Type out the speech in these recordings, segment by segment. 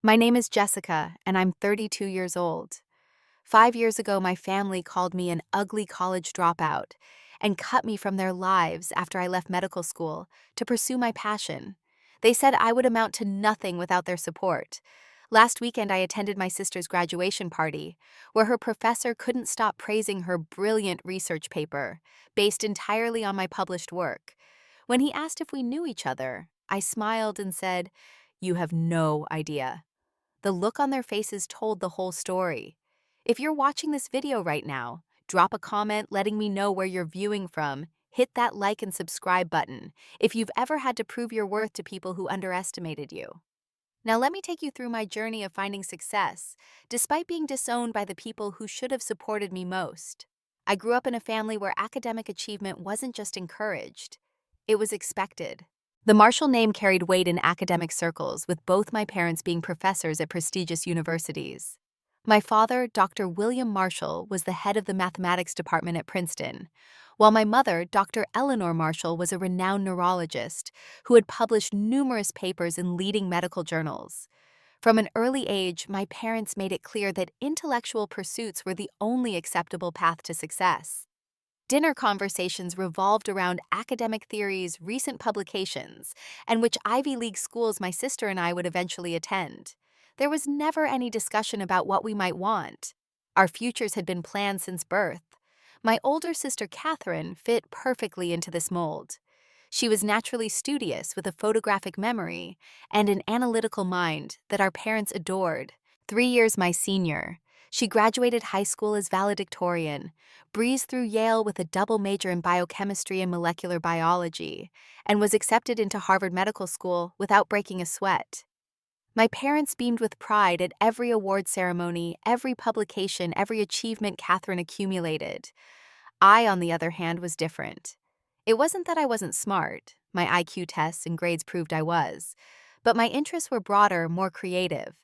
My name is Jessica, and I'm 32 years old. 5 years ago, my family called me an ugly college dropout and cut me from their lives after I left medical school to pursue my passion. They said I would amount to nothing without their support. Last weekend, I attended my sister's graduation party, where her professor couldn't stop praising her brilliant research paper, based entirely on my published work. When he asked if we knew each other, I smiled and said, "You have no idea." The look on their faces told the whole story. If you're watching this video right now, drop a comment letting me know where you're viewing from. Hit that like and subscribe button if you've ever had to prove your worth to people who underestimated you. Now let me take you through my journey of finding success, despite being disowned by the people who should have supported me most. I grew up in a family where academic achievement wasn't just encouraged, it was expected. The Marshall name carried weight in academic circles, with both my parents being professors at prestigious universities. My father, Dr. William Marshall, was the head of the mathematics department at Princeton, while my mother, Dr. Eleanor Marshall, was a renowned neurologist who had published numerous papers in leading medical journals. From an early age, my parents made it clear that intellectual pursuits were the only acceptable path to success. Dinner conversations revolved around academic theories, recent publications, and which Ivy League schools my sister and I would eventually attend. There was never any discussion about what we might want. Our futures had been planned since birth. My older sister Catherine fit perfectly into this mold. She was naturally studious with a photographic memory and an analytical mind that our parents adored. 3 years my senior, she graduated high school as valedictorian, breezed through Yale with a double major in biochemistry and molecular biology, and was accepted into Harvard Medical School without breaking a sweat. My parents beamed with pride at every award ceremony, every publication, every achievement Catherine accumulated. I, on the other hand, was different. It wasn't that I wasn't smart. My IQ tests and grades proved I was. But my interests were broader, more creative.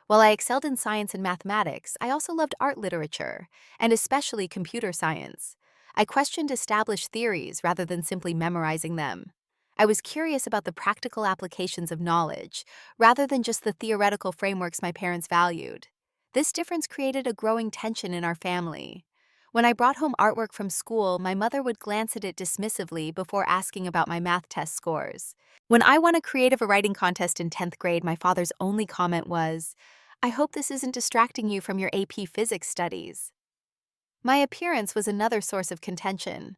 While I excelled in science and mathematics, I also loved art literature, and especially computer science. I questioned established theories rather than simply memorizing them. I was curious about the practical applications of knowledge, rather than just the theoretical frameworks my parents valued. This difference created a growing tension in our family. When I brought home artwork from school, my mother would glance at it dismissively before asking about my math test scores. When I won a creative writing contest in 10th grade, my father's only comment was, "I hope this isn't distracting you from your AP physics studies." My appearance was another source of contention.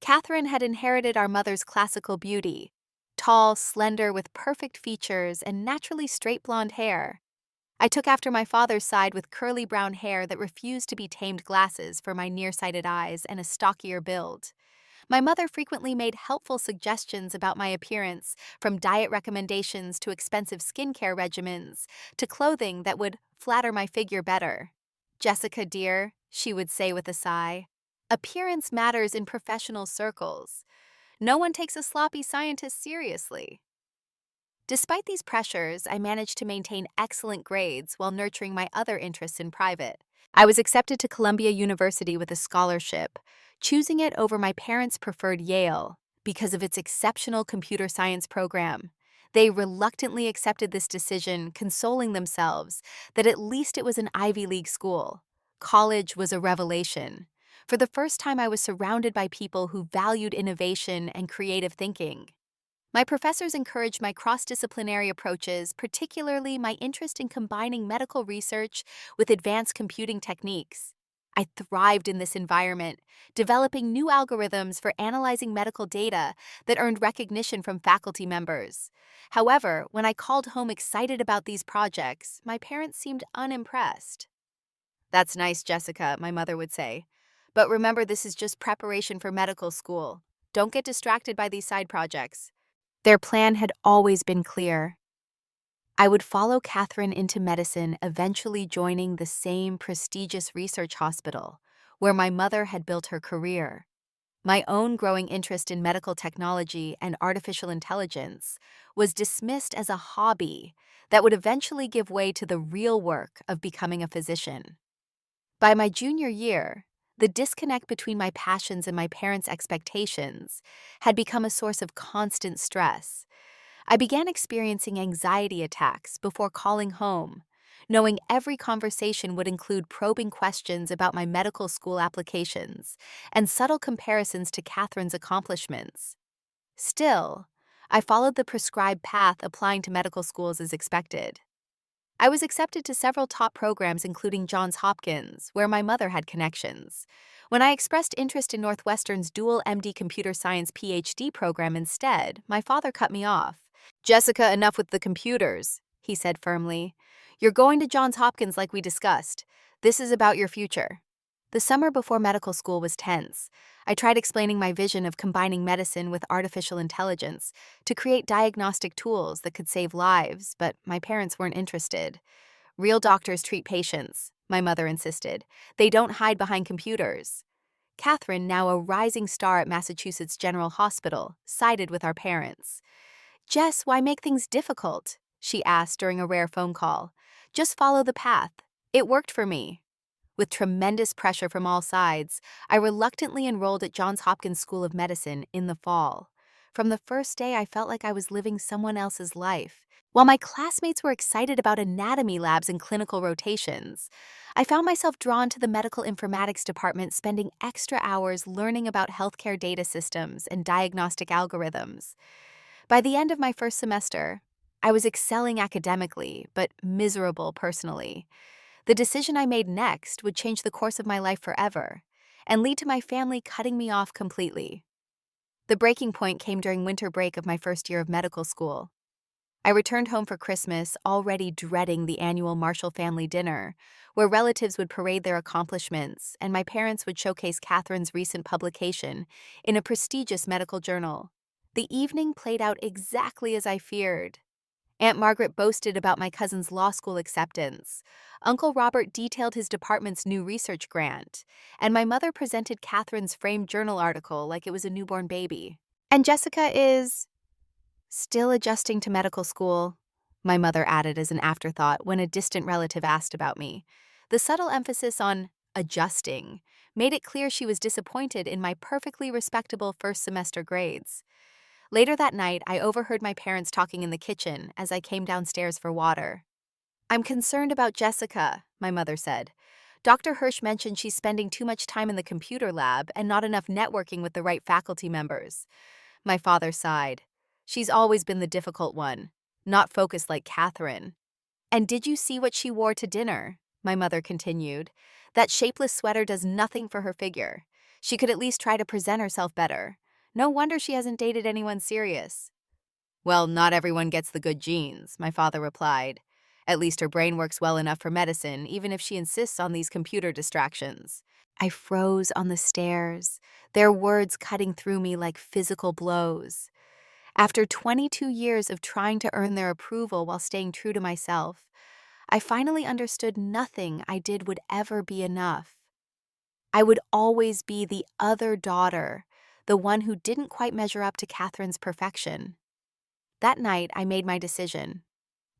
Catherine had inherited our mother's classical beauty, tall, slender, with perfect features and naturally straight blonde hair. I took after my father's side with curly brown hair that refused to be tamed, glasses for my nearsighted eyes, and a stockier build. My mother frequently made helpful suggestions about my appearance, from diet recommendations to expensive skincare regimens, to clothing that would flatter my figure better. "Jessica, dear," she would say with a sigh, "appearance matters in professional circles. No one takes a sloppy scientist seriously." Despite these pressures, I managed to maintain excellent grades while nurturing my other interests in private. I was accepted to Columbia University with a scholarship, choosing it over my parents' preferred Yale because of its exceptional computer science program. They reluctantly accepted this decision, consoling themselves that at least it was an Ivy League school. College was a revelation. For the first time, I was surrounded by people who valued innovation and creative thinking. My professors encouraged my cross-disciplinary approaches, particularly my interest in combining medical research with advanced computing techniques. I thrived in this environment, developing new algorithms for analyzing medical data that earned recognition from faculty members. However, when I called home excited about these projects, my parents seemed unimpressed. "That's nice, Jessica," my mother would say. "But remember, this is just preparation for medical school. Don't get distracted by these side projects." Their plan had always been clear. I would follow Catherine into medicine, eventually joining the same prestigious research hospital where my mother had built her career. My own growing interest in medical technology and artificial intelligence was dismissed as a hobby that would eventually give way to the real work of becoming a physician. By my junior year, the disconnect between my passions and my parents' expectations had become a source of constant stress. I began experiencing anxiety attacks before calling home, knowing every conversation would include probing questions about my medical school applications and subtle comparisons to Catherine's accomplishments. Still, I followed the prescribed path applying to medical schools as expected. I was accepted to several top programs, including Johns Hopkins, where my mother had connections. When I expressed interest in Northwestern's dual MD Computer Science PhD program instead, my father cut me off. "Jessica, enough with the computers," he said firmly. "You're going to Johns Hopkins like we discussed. This is about your future." The summer before medical school was tense. I tried explaining my vision of combining medicine with artificial intelligence to create diagnostic tools that could save lives, but my parents weren't interested. "Real doctors treat patients," my mother insisted. "They don't hide behind computers." Catherine, now a rising star at Massachusetts General Hospital, sided with our parents. "Jess, why make things difficult?" she asked during a rare phone call. "Just follow the path. It worked for me." With tremendous pressure from all sides, I reluctantly enrolled at Johns Hopkins School of Medicine in the fall. From the first day, I felt like I was living someone else's life. While my classmates were excited about anatomy labs and clinical rotations, I found myself drawn to the medical informatics department, spending extra hours learning about healthcare data systems and diagnostic algorithms. By the end of my first semester, I was excelling academically, but miserable personally. The decision I made next would change the course of my life forever and lead to my family cutting me off completely. The breaking point came during winter break of my first year of medical school. I returned home for Christmas, already dreading the annual Marshall family dinner, where relatives would parade their accomplishments and my parents would showcase Catherine's recent publication in a prestigious medical journal. The evening played out exactly as I feared. Aunt Margaret boasted about my cousin's law school acceptance. Uncle Robert detailed his department's new research grant. And my mother presented Catherine's framed journal article like it was a newborn baby. "And Jessica is still adjusting to medical school," my mother added as an afterthought when a distant relative asked about me. The subtle emphasis on adjusting made it clear she was disappointed in my perfectly respectable first semester grades. Later that night, I overheard my parents talking in the kitchen as I came downstairs for water. "I'm concerned about Jessica," my mother said. "Dr. Hirsch mentioned she's spending too much time in the computer lab and not enough networking with the right faculty members." My father sighed. "She's always been the difficult one, not focused like Catherine." "And did you see what she wore to dinner?" my mother continued. "That shapeless sweater does nothing for her figure. She could at least try to present herself better. No wonder she hasn't dated anyone serious." "Well, not everyone gets the good genes," my father replied. "At least her brain works well enough for medicine, even if she insists on these computer distractions." I froze on the stairs, their words cutting through me like physical blows. After 22 years of trying to earn their approval while staying true to myself, I finally understood nothing I did would ever be enough. I would always be the other daughter, the one who didn't quite measure up to Catherine's perfection. That night, I made my decision.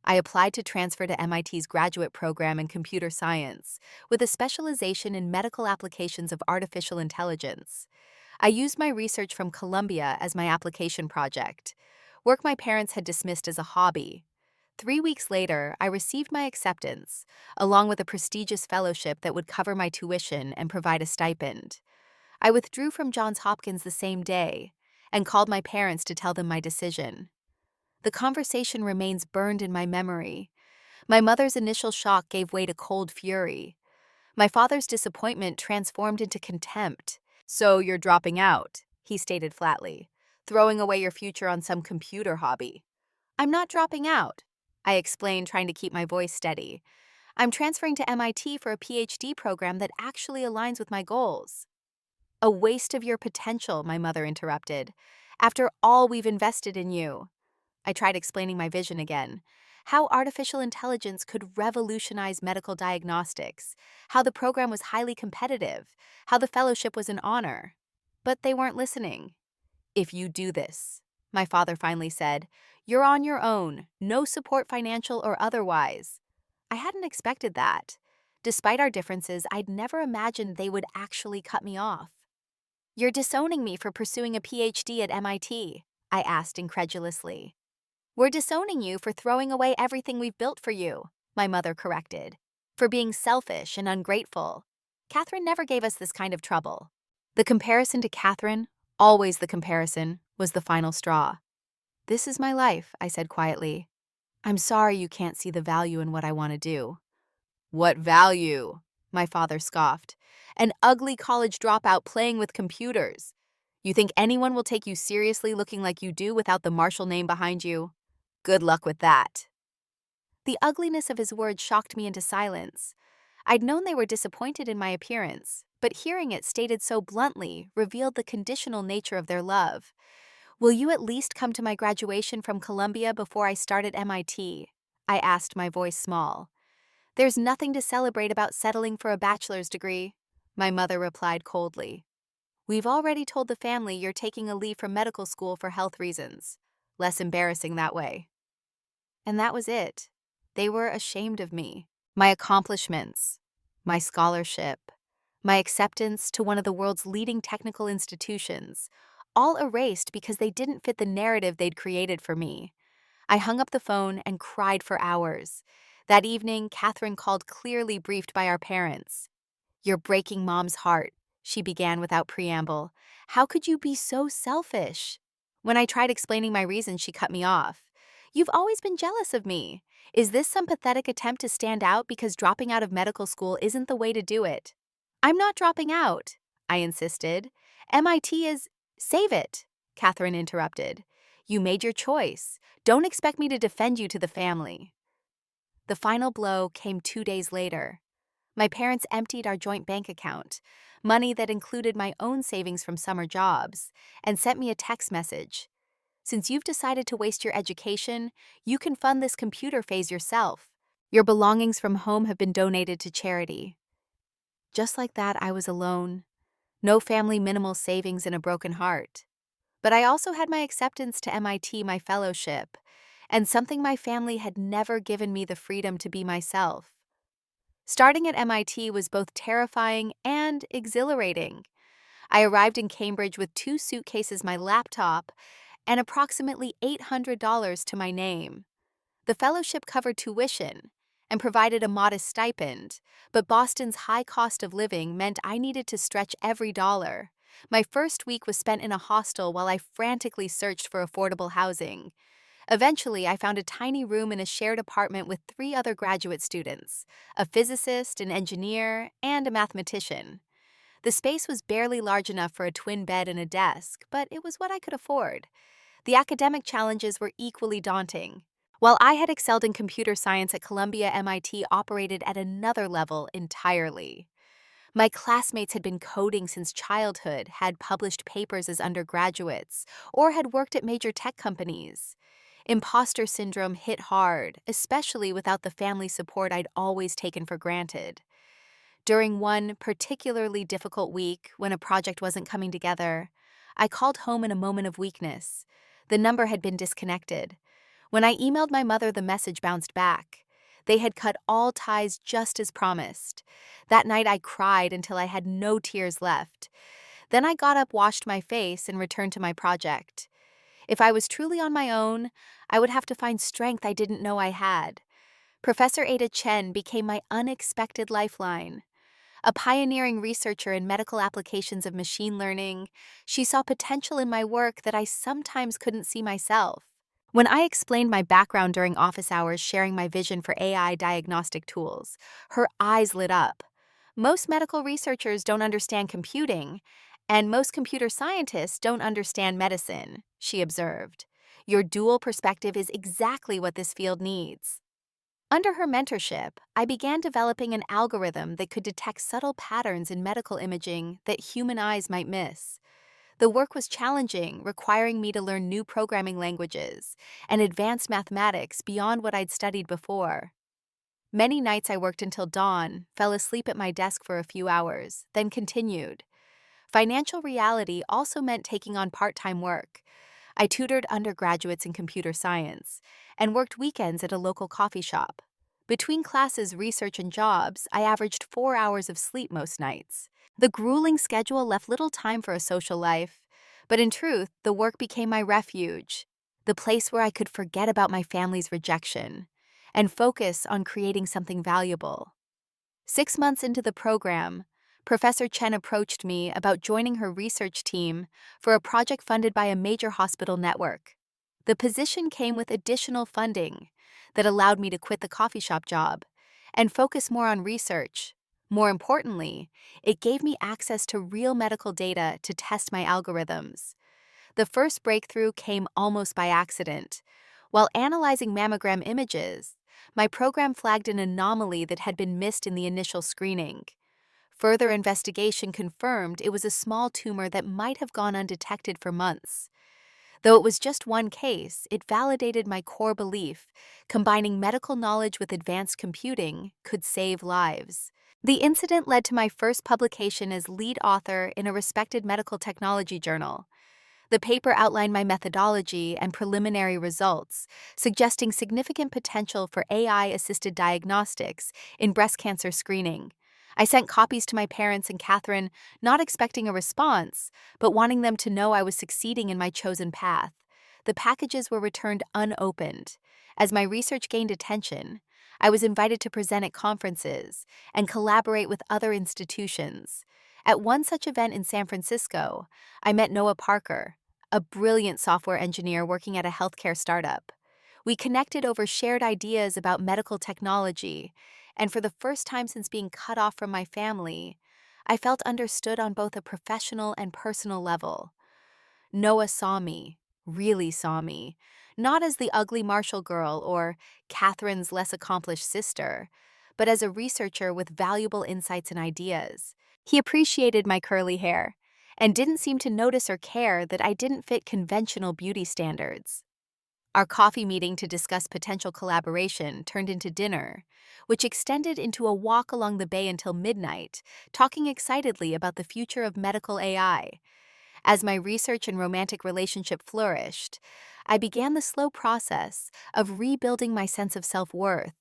I applied to transfer to MIT's graduate program in computer science, with a specialization in medical applications of artificial intelligence. I used my research from Columbia as my application project, work my parents had dismissed as a hobby. 3 weeks later, I received my acceptance, along with a prestigious fellowship that would cover my tuition and provide a stipend. I withdrew from Johns Hopkins the same day and called my parents to tell them my decision. The conversation remains burned in my memory. My mother's initial shock gave way to cold fury. My father's disappointment transformed into contempt. "So you're dropping out," he stated flatly, "throwing away your future on some computer hobby." "I'm not dropping out," I explained, trying to keep my voice steady. "I'm transferring to MIT for a PhD program that actually aligns with my goals." "A waste of your potential," my mother interrupted. "After all we've invested in you." I tried explaining my vision again. How artificial intelligence could revolutionize medical diagnostics, how the program was highly competitive, how the fellowship was an honor. But they weren't listening. "If you do this," my father finally said, "you're on your own, no support, financial or otherwise." I hadn't expected that. Despite our differences, I'd never imagined they would actually cut me off. "You're disowning me for pursuing a PhD at MIT?" I asked incredulously. We're disowning you for throwing away everything we've built for you, my mother corrected. For being selfish and ungrateful. Catherine never gave us this kind of trouble. The comparison to Catherine, always the comparison, was the final straw. This is my life, I said quietly. I'm sorry you can't see the value in what I want to do. What value? My father scoffed. An ugly college dropout playing with computers. You think anyone will take you seriously looking like you do without the Marshall name behind you? Good luck with that. The ugliness of his words shocked me into silence. I'd known they were disappointed in my appearance, but hearing it stated so bluntly revealed the conditional nature of their love. Will you at least come to my graduation from Columbia before I start at MIT? I asked, my voice small. There's nothing to celebrate about settling for a bachelor's degree, my mother replied coldly. We've already told the family you're taking a leave from medical school for health reasons. Less embarrassing that way. And that was it. They were ashamed of me, my accomplishments, my scholarship, my acceptance to one of the world's leading technical institutions, all erased because they didn't fit the narrative they'd created for me. I hung up the phone and cried for hours. That evening, Catherine called, clearly briefed by our parents. You're breaking Mom's heart, she began without preamble. How could you be so selfish? When I tried explaining my reasons, she cut me off. You've always been jealous of me. Is this some pathetic attempt to stand out because dropping out of medical school isn't the way to do it? I'm not dropping out, I insisted. MIT is… Save it, Catherine interrupted. You made your choice. Don't expect me to defend you to the family. The final blow came 2 days later. My parents emptied our joint bank account, money that included my own savings from summer jobs, and sent me a text message. Since you've decided to waste your education, you can fund this computer phase yourself. Your belongings from home have been donated to charity. Just like that, I was alone. No family, minimal savings, and a broken heart. But I also had my acceptance to MIT, my fellowship, and something my family had never given me, the freedom to be myself. Starting at MIT was both terrifying and exhilarating. I arrived in Cambridge with 2 suitcases, my laptop, and approximately $800 to my name. The fellowship covered tuition and provided a modest stipend, but Boston's high cost of living meant I needed to stretch every dollar. My first week was spent in a hostel while I frantically searched for affordable housing. Eventually, I found a tiny room in a shared apartment with 3 other graduate students, a physicist, an engineer, and a mathematician. The space was barely large enough for a twin bed and a desk, but it was what I could afford. The academic challenges were equally daunting. While I had excelled in computer science at Columbia, MIT operated at another level entirely. My classmates had been coding since childhood, had published papers as undergraduates, or had worked at major tech companies. Imposter syndrome hit hard, especially without the family support I'd always taken for granted. During one particularly difficult week, when a project wasn't coming together, I called home in a moment of weakness. The number had been disconnected. When I emailed my mother, the message bounced back. They had cut all ties just as promised. That night I cried until I had no tears left. Then I got up, washed my face, and returned to my project. If I was truly on my own, I would have to find strength I didn't know I had. Professor Ada Chen became my unexpected lifeline. A pioneering researcher in medical applications of machine learning, she saw potential in my work that I sometimes couldn't see myself. When I explained my background during office hours, sharing my vision for AI diagnostic tools, her eyes lit up. Most medical researchers don't understand computing, and most computer scientists don't understand medicine, she observed. Your dual perspective is exactly what this field needs. Under her mentorship, I began developing an algorithm that could detect subtle patterns in medical imaging that human eyes might miss. The work was challenging, requiring me to learn new programming languages and advanced mathematics beyond what I'd studied before. Many nights I worked until dawn, fell asleep at my desk for a few hours, then continued. Financial reality also meant taking on part-time work. I tutored undergraduates in computer science and worked weekends at a local coffee shop. Between classes, research, and jobs, I averaged 4 hours of sleep most nights. The grueling schedule left little time for a social life, but in truth, the work became my refuge. the place where I could forget about my family's rejection and focus on creating something valuable. 6 months into the program, Professor Chen approached me about joining her research team for a project funded by a major hospital network. The position came with additional funding that allowed me to quit the coffee shop job and focus more on research. More importantly, it gave me access to real medical data to test my algorithms. The first breakthrough came almost by accident. While analyzing mammogram images, my program flagged an anomaly that had been missed in the initial screening. Further investigation confirmed it was a small tumor that might have gone undetected for months. Though it was just one case, it validated my core belief: combining medical knowledge with advanced computing could save lives. The incident led to my first publication as lead author in a respected medical technology journal. The paper outlined my methodology and preliminary results, suggesting significant potential for AI-assisted diagnostics in breast cancer screening. I sent copies to my parents and Catherine, not expecting a response, but wanting them to know I was succeeding in my chosen path. The packages were returned unopened. As my research gained attention, I was invited to present at conferences and collaborate with other institutions. At one such event in San Francisco, I met Noah Parker, a brilliant software engineer working at a healthcare startup. We connected over shared ideas about medical technology, and for the first time since being cut off from my family, I felt understood on both a professional and personal level. Noah saw me, really saw me, not as the ugly Marshall girl or Catherine's less accomplished sister, but as a researcher with valuable insights and ideas. He appreciated my curly hair and didn't seem to notice or care that I didn't fit conventional beauty standards. Our coffee meeting to discuss potential collaboration turned into dinner, which extended into a walk along the bay until midnight, talking excitedly about the future of medical AI. As my research and romantic relationship flourished, I began the slow process of rebuilding my sense of self-worth.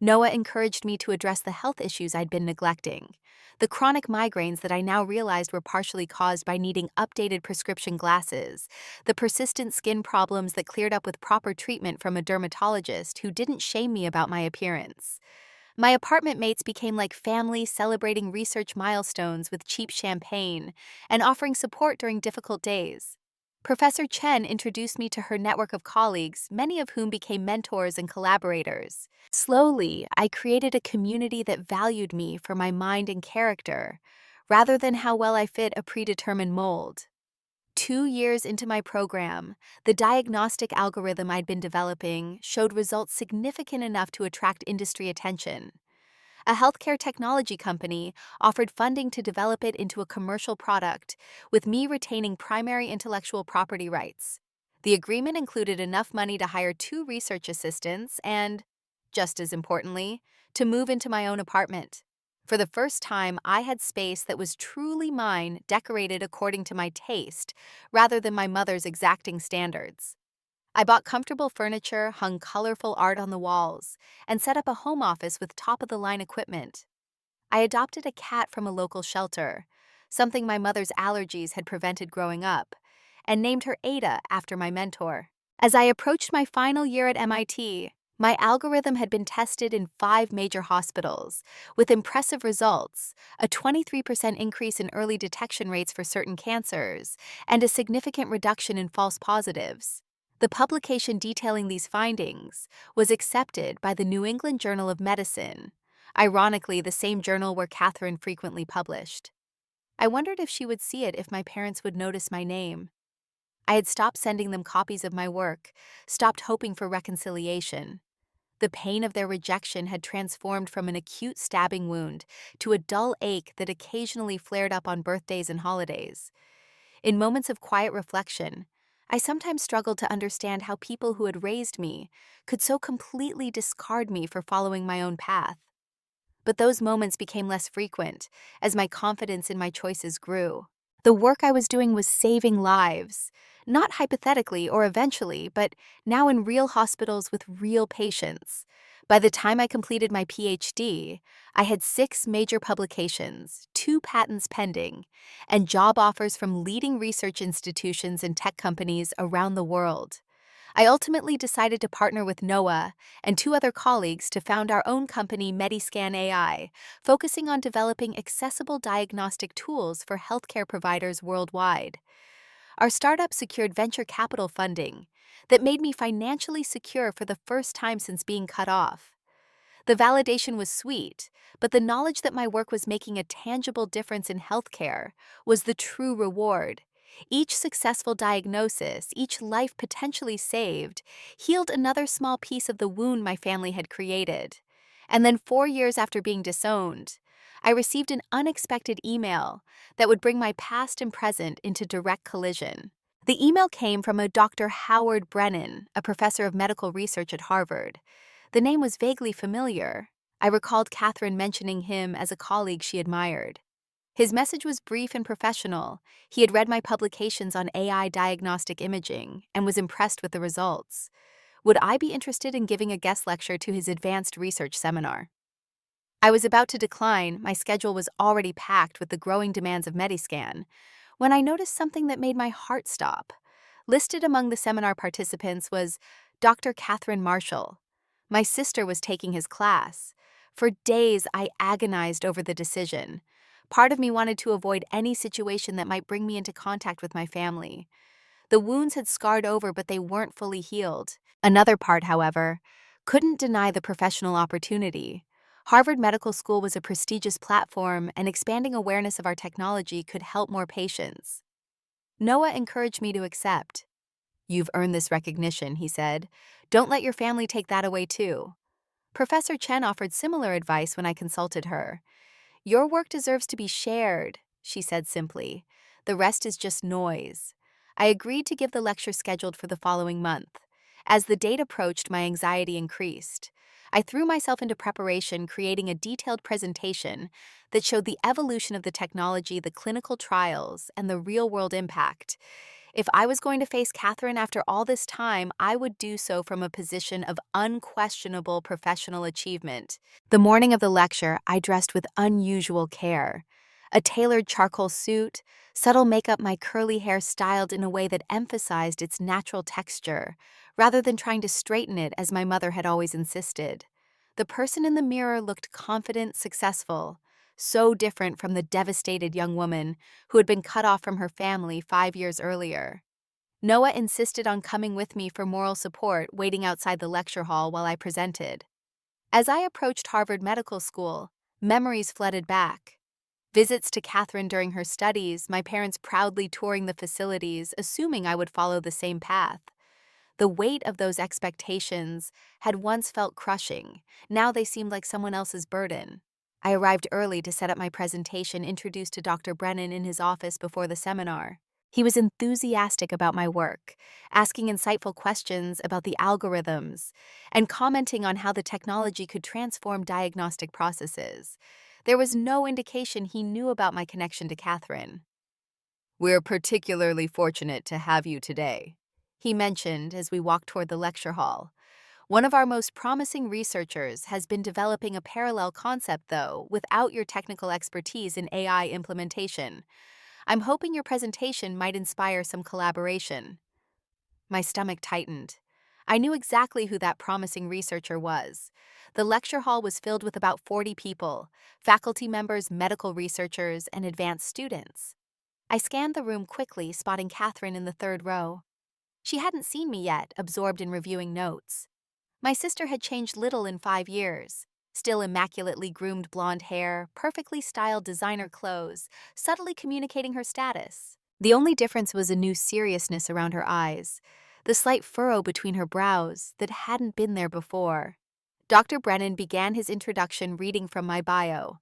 Noah encouraged me to address the health issues I'd been neglecting, the chronic migraines that I now realized were partially caused by needing updated prescription glasses, the persistent skin problems that cleared up with proper treatment from a dermatologist who didn't shame me about my appearance. My apartment mates became like family, celebrating research milestones with cheap champagne and offering support during difficult days. Professor Chen introduced me to her network of colleagues, many of whom became mentors and collaborators. Slowly, I created a community that valued me for my mind and character, rather than how well I fit a predetermined mold. 2 years into my program, the diagnostic algorithm I'd been developing showed results significant enough to attract industry attention. A healthcare technology company offered funding to develop it into a commercial product, with me retaining primary intellectual property rights. The agreement included enough money to hire 2 research assistants and, just as importantly, to move into my own apartment. For the first time, I had space that was truly mine, decorated according to my taste, rather than my mother's exacting standards. I bought comfortable furniture, hung colorful art on the walls, and set up a home office with top-of-the-line equipment. I adopted a cat from a local shelter, something my mother's allergies had prevented growing up, and named her Ada after my mentor. As I approached my final year at MIT, my algorithm had been tested in 5 major hospitals, with impressive results: a 23% increase in early detection rates for certain cancers, and a significant reduction in false positives. The publication detailing these findings was accepted by the New England Journal of Medicine, ironically the same journal where Catherine frequently published. I wondered if she would see it, if my parents would notice my name. I had stopped sending them copies of my work, stopped hoping for reconciliation. The pain of their rejection had transformed from an acute stabbing wound to a dull ache that occasionally flared up on birthdays and holidays. In moments of quiet reflection, I sometimes struggled to understand how people who had raised me could so completely discard me for following my own path. But those moments became less frequent as my confidence in my choices grew. The work I was doing was saving lives, not hypothetically or eventually, but now in real hospitals with real patients. By the time I completed my PhD, I had 6 major publications, 2 patents pending, and job offers from leading research institutions and tech companies around the world. I ultimately decided to partner with Noah and two other colleagues to found our own company, Mediscan AI, focusing on developing accessible diagnostic tools for healthcare providers worldwide. Our startup secured venture capital funding that made me financially secure for the first time since being cut off. The validation was sweet, but the knowledge that my work was making a tangible difference in healthcare was the true reward. Each successful diagnosis, each life potentially saved, healed another small piece of the wound my family had created. And then 4 years after being disowned, I received an unexpected email that would bring my past and present into direct collision. The email came from a Dr. Howard Brennan, a professor of medical research at Harvard. The name was vaguely familiar. I recalled Catherine mentioning him as a colleague she admired. His message was brief and professional. He had read my publications on AI diagnostic imaging and was impressed with the results. Would I be interested in giving a guest lecture to his advanced research seminar? I was about to decline, my schedule was already packed with the growing demands of Mediscan, when I noticed something that made my heart stop. Listed among the seminar participants was Dr. Catherine Marshall. My sister was taking his class. For days, I agonized over the decision. Part of me wanted to avoid any situation that might bring me into contact with my family. The wounds had scarred over, but they weren't fully healed. Another part, however, couldn't deny the professional opportunity. Harvard Medical School was a prestigious platform, and expanding awareness of our technology could help more patients. Noah encouraged me to accept. "You've earned this recognition," he said. "Don't let your family take that away too." Professor Chen offered similar advice when I consulted her. "Your work deserves to be shared," she said simply. "The rest is just noise." I agreed to give the lecture scheduled for the following month. As the date approached, my anxiety increased. I threw myself into preparation, creating a detailed presentation that showed the evolution of the technology, the clinical trials, and the real-world impact. If I was going to face Catherine after all this time, I would do so from a position of unquestionable professional achievement. The morning of the lecture, I dressed with unusual care. A tailored charcoal suit, subtle makeup, my curly hair styled in a way that emphasized its natural texture, rather than trying to straighten it as my mother had always insisted. The person in the mirror looked confident, successful, so different from the devastated young woman who had been cut off from her family 5 years earlier. Noah insisted on coming with me for moral support, waiting outside the lecture hall while I presented. As I approached Harvard Medical School, memories flooded back. Visits to Catherine during her studies, my parents proudly touring the facilities, assuming I would follow the same path. The weight of those expectations had once felt crushing. Now they seemed like someone else's burden. I arrived early to set up my presentation, introduced to Dr. Brennan in his office before the seminar. He was enthusiastic about my work, asking insightful questions about the algorithms, and commenting on how the technology could transform diagnostic processes. There was no indication he knew about my connection to Catherine. "We're particularly fortunate to have you today," he mentioned as we walked toward the lecture hall. "One of our most promising researchers has been developing a parallel concept, though, without your technical expertise in AI implementation. I'm hoping your presentation might inspire some collaboration." My stomach tightened. I knew exactly who that promising researcher was. The lecture hall was filled with about 40 people, faculty members, medical researchers, and advanced students. I scanned the room quickly, spotting Catherine in the third row. She hadn't seen me yet, absorbed in reviewing notes. My sister had changed little in 5 years. Still immaculately groomed blonde hair, perfectly styled designer clothes, subtly communicating her status. The only difference was a new seriousness around her eyes, the slight furrow between her brows that hadn't been there before. Dr. Brennan began his introduction reading from my bio.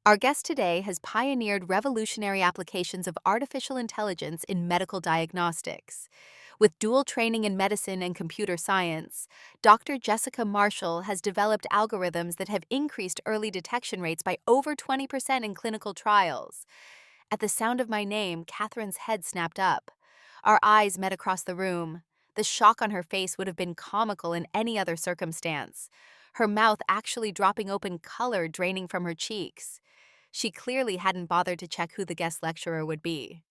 "Our guest today has pioneered revolutionary applications of artificial intelligence in medical diagnostics. With dual training in medicine and computer science, Dr. Jessica Marshall has developed algorithms that have increased early detection rates by over 20% in clinical trials." At the sound of my name, Catherine's head snapped up. Our eyes met across the room. The shock on her face would have been comical in any other circumstance, her mouth actually dropping open, color draining from her cheeks. She clearly hadn't bothered to check who the guest lecturer would be.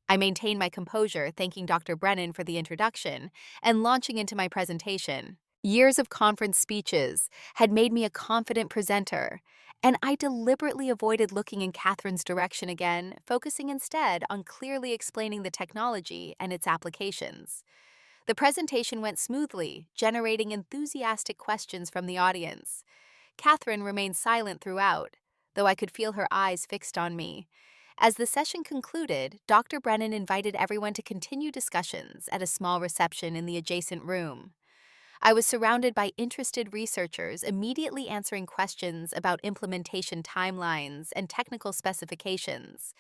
I maintained my composure, thanking Dr. Brennan for the introduction and launching into my presentation. Years of conference speeches had made me a confident presenter, and I deliberately avoided looking in Catherine's direction again, focusing instead on clearly explaining the technology and its applications. The presentation went smoothly, generating enthusiastic questions from the audience. Catherine remained silent throughout, though I could feel her eyes fixed on me. As the session concluded, Dr. Brennan invited everyone to continue discussions at a small reception in the adjacent room. I was surrounded by interested researchers immediately answering questions about implementation timelines and technical specifications.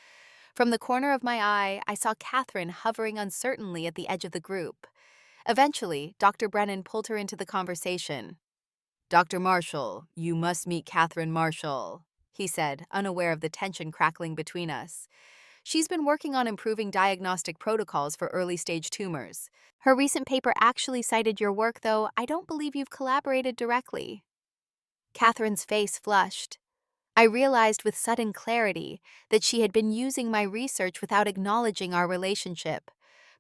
From the corner of my eye, I saw Catherine hovering uncertainly at the edge of the group. Eventually, Dr. Brennan pulled her into the conversation. "Dr. Marshall, you must meet Catherine Marshall," he said, unaware of the tension crackling between us. "She's been working on improving diagnostic protocols for early-stage tumors. Her recent paper actually cited your work, though I don't believe you've collaborated directly." Catherine's face flushed. I realized with sudden clarity that she had been using my research without acknowledging our relationship,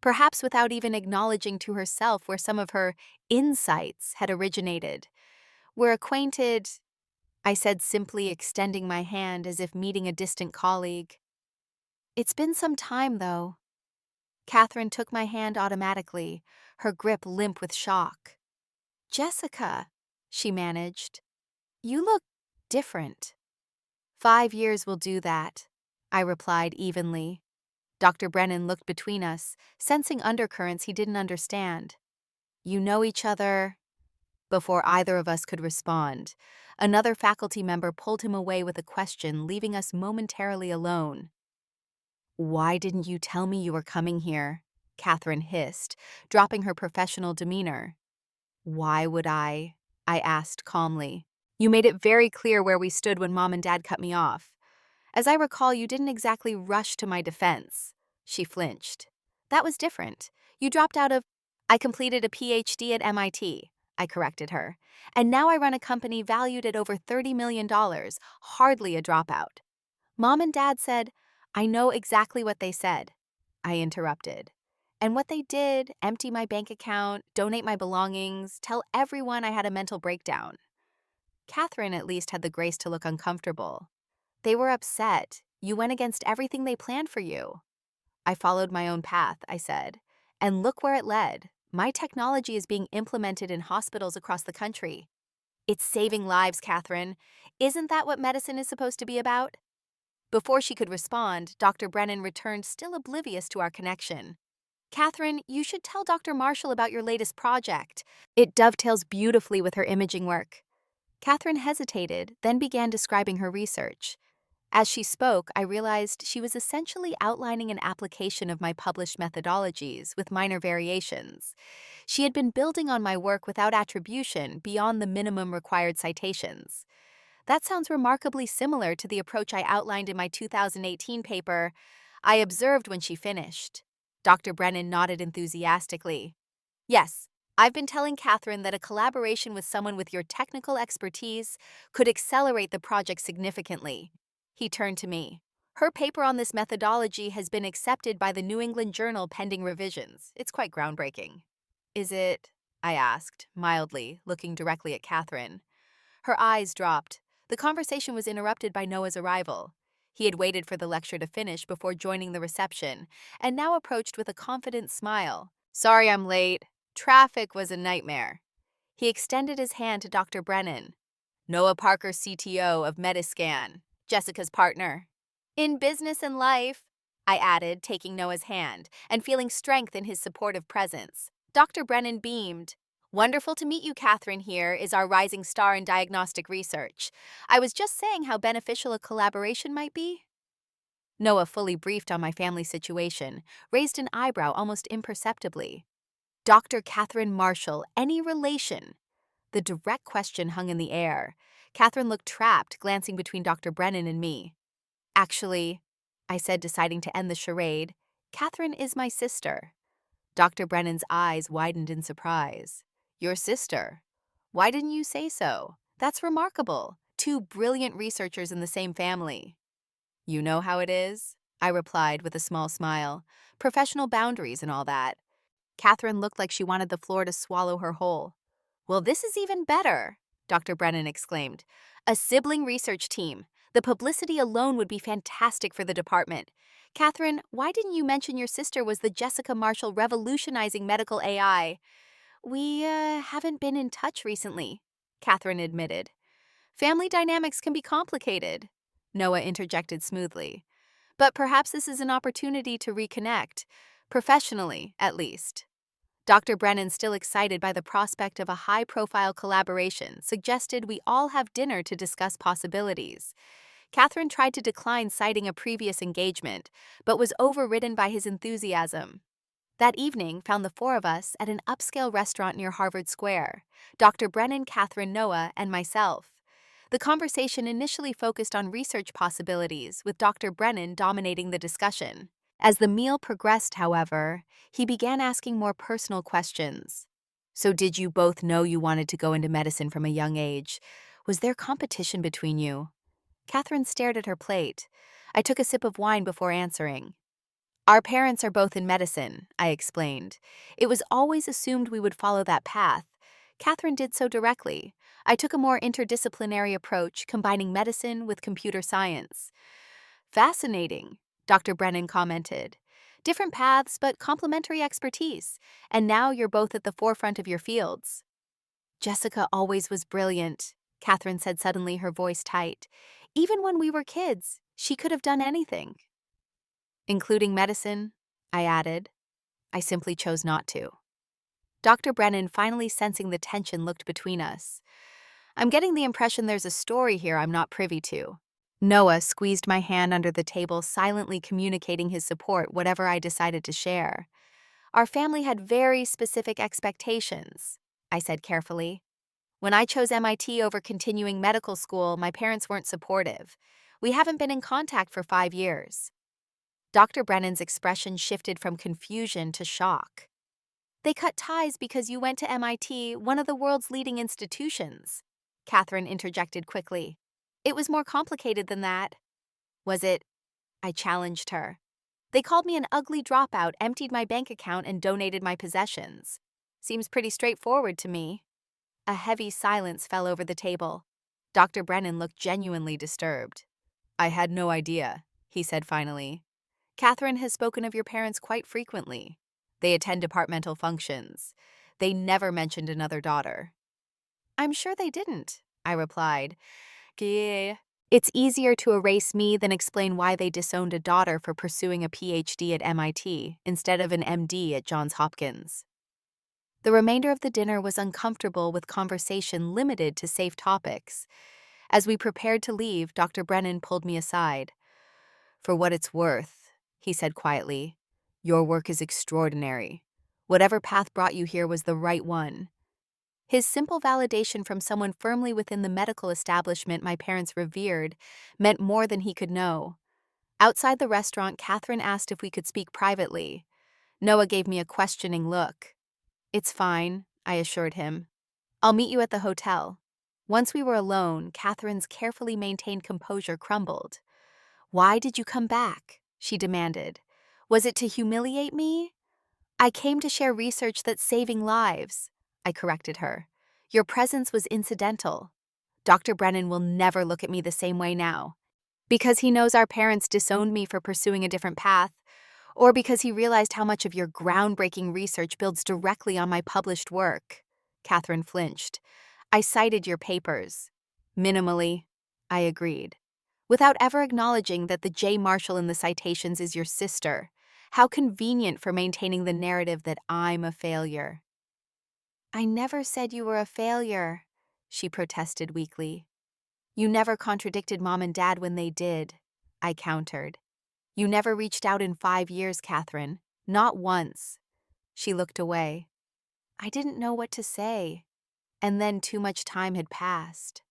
perhaps without even acknowledging to herself where some of her insights had originated. "We're acquainted," I said simply, extending my hand as if meeting a distant colleague. "It's been some time, though." Catherine took my hand automatically, her grip limp with shock. "Jessica," she managed, "you look different." "5 years will do that," I replied evenly. Dr. Brennan looked between us, sensing undercurrents he didn't understand. "You know each other?" Before either of us could respond, another faculty member pulled him away with a question, leaving us momentarily alone. "Why didn't you tell me you were coming here?" Catherine hissed, dropping her professional demeanor. "Why would I?" I asked calmly. "You made it very clear where we stood when Mom and Dad cut me off. As I recall, you didn't exactly rush to my defense." She flinched. "That was different. You dropped out of—" "I completed a PhD at MIT, I corrected her. "And now I run a company valued at over $30 million, hardly a dropout." Mom and Dad said— "I know exactly what they said," I interrupted. "And what they did, empty my bank account, donate my belongings, tell everyone I had a mental breakdown." Catherine at least had the grace to look uncomfortable. "They were upset. You went against everything they planned for you." "I followed my own path," I said. "And look where it led. My technology is being implemented in hospitals across the country." "It's saving lives, Catherine. Isn't that what medicine is supposed to be about?" Before she could respond, Dr. Brennan returned, still oblivious to our connection. "Catherine, you should tell Dr. Marshall about your latest project. It dovetails beautifully with her imaging work." Catherine hesitated, then began describing her research. As she spoke, I realized she was essentially outlining an application of my published methodologies with minor variations. She had been building on my work without attribution beyond the minimum required citations. "That sounds remarkably similar to the approach I outlined in my 2018 paper," I observed when she finished. Dr. Brennan nodded enthusiastically. "Yes, I've been telling Catherine that a collaboration with someone with your technical expertise could accelerate the project significantly." He turned to me. "Her paper on this methodology has been accepted by the New England Journal pending revisions. It's quite groundbreaking." "Is it?" I asked, mildly, looking directly at Catherine. Her eyes dropped. The conversation was interrupted by Noah's arrival. He had waited for the lecture to finish before joining the reception, and now approached with a confident smile. "Sorry I'm late. Traffic was a nightmare." He extended his hand to Dr. Brennan. "Noah Parker, CTO of Metascan, Jessica's partner." "In business and life," I added, taking Noah's hand and feeling strength in his supportive presence. Dr. Brennan beamed. "Wonderful to meet you, Catherine. Here is our rising star in diagnostic research. I was just saying how beneficial a collaboration might be." Noah, fully briefed on my family situation, raised an eyebrow almost imperceptibly. "Dr. Catherine Marshall, any relation?" The direct question hung in the air. Catherine looked trapped, glancing between Dr. Brennan and me. "Actually," I said, deciding to end the charade, "Catherine is my sister." Dr. Brennan's eyes widened in surprise. "Your sister? Why didn't you say so? That's remarkable. Two brilliant researchers in the same family." "You know how it is?" I replied with a small smile. Professional boundaries and all that. Catherine looked like she wanted the floor to swallow her whole. Well, this is even better, Dr. Brennan exclaimed. A sibling research team. The publicity alone would be fantastic for the department. Catherine, why didn't you mention your sister was the Jessica Marshall revolutionizing medical AI? We haven't been in touch recently, Catherine admitted. Family dynamics can be complicated, Noah interjected smoothly. But perhaps this is an opportunity to reconnect, professionally, at least. Dr. Brennan, still excited by the prospect of a high-profile collaboration, suggested we all have dinner to discuss possibilities. Catherine tried to decline, citing a previous engagement, but was overridden by his enthusiasm. That evening found the four of us at an upscale restaurant near Harvard Square: Dr. Brennan, Catherine, Noah, and myself. The conversation initially focused on research possibilities, with Dr. Brennan dominating the discussion. As the meal progressed, however, he began asking more personal questions. So, did you both know you wanted to go into medicine from a young age? Was there competition between you? Catherine stared at her plate. I took a sip of wine before answering. Our parents are both in medicine, I explained. It was always assumed we would follow that path. Catherine did so directly. I took a more interdisciplinary approach, combining medicine with computer science. Fascinating, Dr. Brennan commented. Different paths, but complementary expertise. And now you're both at the forefront of your fields. Jessica always was brilliant, Catherine said suddenly, her voice tight. Even when we were kids, she could have done anything. Including medicine, I added. I simply chose not to. Dr. Brennan, finally sensing the tension, looked between us. I'm getting the impression there's a story here I'm not privy to. Noah squeezed my hand under the table, silently communicating his support, whatever I decided to share. Our family had very specific expectations, I said carefully. When I chose MIT over continuing medical school, my parents weren't supportive. We haven't been in contact for 5 years. Dr. Brennan's expression shifted from confusion to shock. They cut ties because you went to MIT, one of the world's leading institutions, Catherine interjected quickly. It was more complicated than that. Was it? I challenged her. They called me an ugly dropout, emptied my bank account, and donated my possessions. Seems pretty straightforward to me. A heavy silence fell over the table. Dr. Brennan looked genuinely disturbed. I had no idea, he said finally. Catherine has spoken of your parents quite frequently. They attend departmental functions. They never mentioned another daughter. I'm sure they didn't, I replied. Yeah. It's easier to erase me than explain why they disowned a daughter for pursuing a PhD at MIT instead of an MD at Johns Hopkins. The remainder of the dinner was uncomfortable, with conversation limited to safe topics. As we prepared to leave, Dr. Brennan pulled me aside. For what it's worth, he said quietly, your work is extraordinary. Whatever path brought you here was the right one. His simple validation from someone firmly within the medical establishment my parents revered meant more than he could know. Outside the restaurant, Catherine asked if we could speak privately. Noah gave me a questioning look. It's fine, I assured him. I'll meet you at the hotel. Once we were alone, Catherine's carefully maintained composure crumbled. Why did you come back? She demanded. Was it to humiliate me? I came to share research that's saving lives, I corrected her. Your presence was incidental. Dr. Brennan will never look at me the same way now. Because he knows our parents disowned me for pursuing a different path, or because he realized how much of your groundbreaking research builds directly on my published work. Catherine flinched. I cited your papers. Minimally, I agreed. Without ever acknowledging that the J. Marshall in the citations is your sister. How convenient for maintaining the narrative that I'm a failure. I never said you were a failure, she protested weakly. You never contradicted Mom and Dad when they did, I countered. You never reached out in 5 years, Catherine. Not once. She looked away. I didn't know what to say. And then too much time had passed.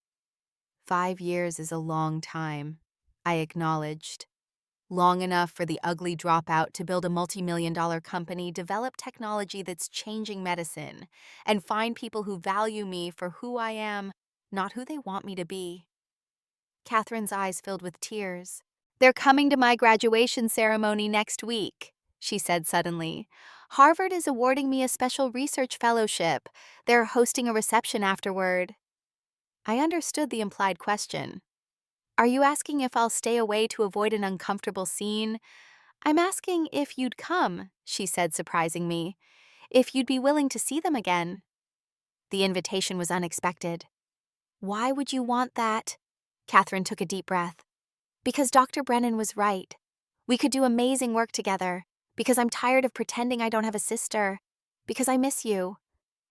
5 years is a long time, I acknowledged. Long enough for the ugly dropout to build a multi-million-dollar company, develop technology that's changing medicine, and find people who value me for who I am, not who they want me to be. Catherine's eyes filled with tears. They're coming to my graduation ceremony next week, she said suddenly. Harvard is awarding me a special research fellowship. They're hosting a reception afterward. I understood the implied question. Are you asking if I'll stay away to avoid an uncomfortable scene? I'm asking if you'd come, she said, surprising me. If you'd be willing to see them again. The invitation was unexpected. Why would you want that? Catherine took a deep breath. Because Dr. Brennan was right. We could do amazing work together. Because I'm tired of pretending I don't have a sister. Because I miss you.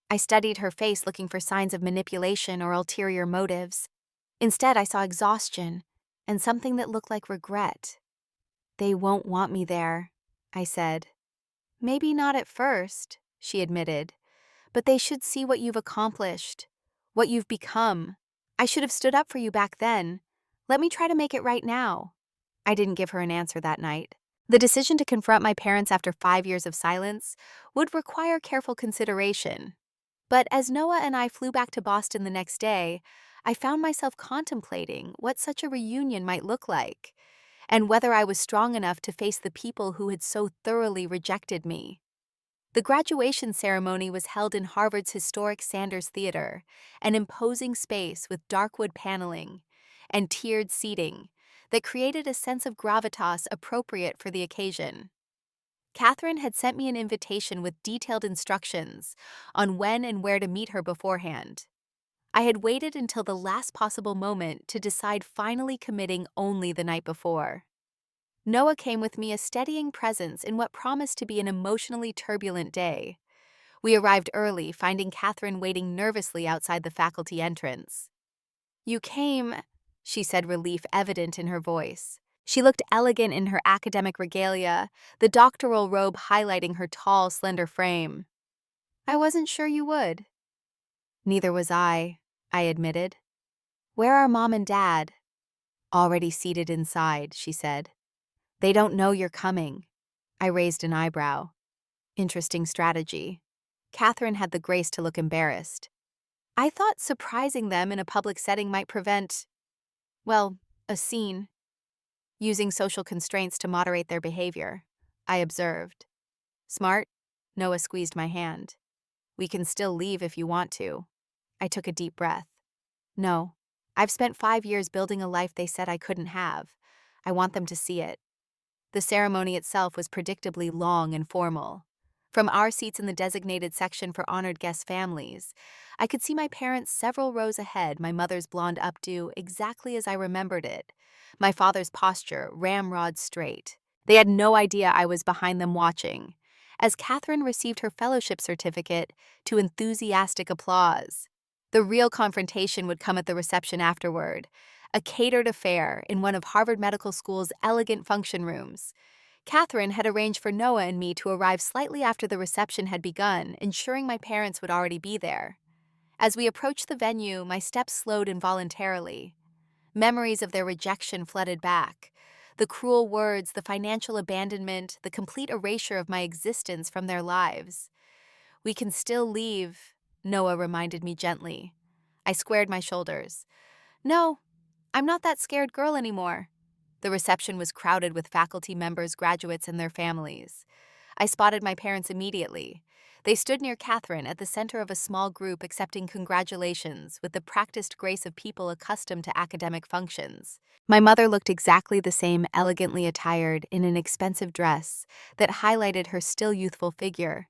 I studied her face looking for signs of manipulation or ulterior motives. Instead, I saw exhaustion and something that looked like regret. They won't want me there, I said. Maybe not at first, she admitted, but they should see what you've accomplished, what you've become. I should have stood up for you back then. Let me try to make it right now. I didn't give her an answer that night. The decision to confront my parents after 5 years of silence would require careful consideration. But as Noah and I flew back to Boston the next day, I found myself contemplating what such a reunion might look like, and whether I was strong enough to face the people who had so thoroughly rejected me. The graduation ceremony was held in Harvard's historic Sanders Theater, an imposing space with dark wood paneling and tiered seating that created a sense of gravitas appropriate for the occasion. Catherine had sent me an invitation with detailed instructions on when and where to meet her beforehand. I had waited until the last possible moment to decide, finally committing only the night before. Noah came with me, a steadying presence in what promised to be an emotionally turbulent day. We arrived early, finding Catherine waiting nervously outside the faculty entrance. "You came," she said, relief evident in her voice. She looked elegant in her academic regalia, the doctoral robe highlighting her tall, slender frame. "I wasn't sure you would." "Neither was I admitted. Where are Mom and Dad?" "Already seated inside," she said. "They don't know you're coming." I raised an eyebrow. Interesting strategy. Catherine had the grace to look embarrassed. I thought surprising them in a public setting might prevent, well, a scene. Using social constraints to moderate their behavior, I observed. "Smart?" Noah squeezed my hand. "We can still leave if you want to." I took a deep breath. "No. I've spent 5 years building a life they said I couldn't have. I want them to see it." The ceremony itself was predictably long and formal. From our seats in the designated section for honored guest families, I could see my parents several rows ahead, my mother's blonde updo exactly as I remembered it, my father's posture ramrod straight. They had no idea I was behind them watching, as Catherine received her fellowship certificate to enthusiastic applause. The real confrontation would come at the reception afterward, a catered affair in one of Harvard Medical School's elegant function rooms. Catherine had arranged for Noah and me to arrive slightly after the reception had begun, ensuring my parents would already be there. As we approached the venue, my steps slowed involuntarily. Memories of their rejection flooded back. The cruel words, the financial abandonment, the complete erasure of my existence from their lives. "We can still leave," Noah reminded me gently. I squared my shoulders. "No, I'm not that scared girl anymore." The reception was crowded with faculty members, graduates, and their families. I spotted my parents immediately. They stood near Catherine at the center of a small group accepting congratulations with the practiced grace of people accustomed to academic functions. My mother looked exactly the same, elegantly attired in an expensive dress that highlighted her still youthful figure.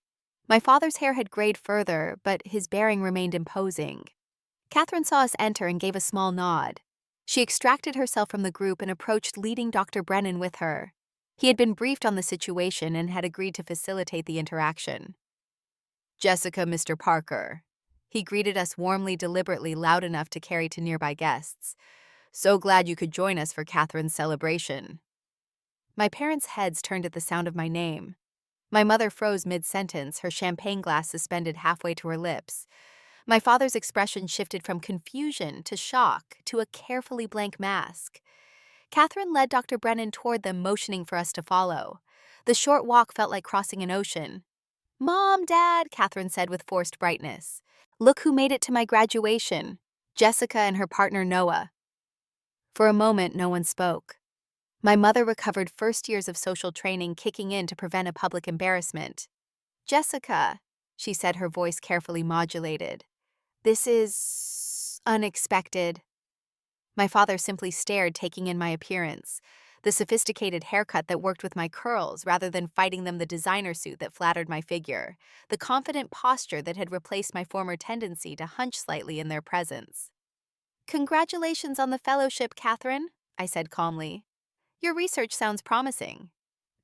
My father's hair had grayed further, but his bearing remained imposing. Catherine saw us enter and gave a small nod. She extracted herself from the group and approached, leading Dr. Brennan with her. He had been briefed on the situation and had agreed to facilitate the interaction. "Jessica, Mr. Parker." He greeted us warmly, deliberately loud enough to carry to nearby guests. "So glad you could join us for Catherine's celebration." My parents' heads turned at the sound of my name. My mother froze mid-sentence, her champagne glass suspended halfway to her lips. My father's expression shifted from confusion to shock to a carefully blank mask. Catherine led Dr. Brennan toward them, motioning for us to follow. The short walk felt like crossing an ocean. "Mom, Dad," Catherine said with forced brightness. "Look who made it to my graduation." Jessica and her partner Noah. For a moment, no one spoke. My mother recovered first years of social training kicking in to prevent a public embarrassment. Jessica, she said, her voice carefully modulated. This is unexpected. My father simply stared, taking in my appearance. The sophisticated haircut that worked with my curls rather than fighting them, the designer suit that flattered my figure, the confident posture that had replaced my former tendency to hunch slightly in their presence. Congratulations on the fellowship, Catherine, I said calmly. Your research sounds promising.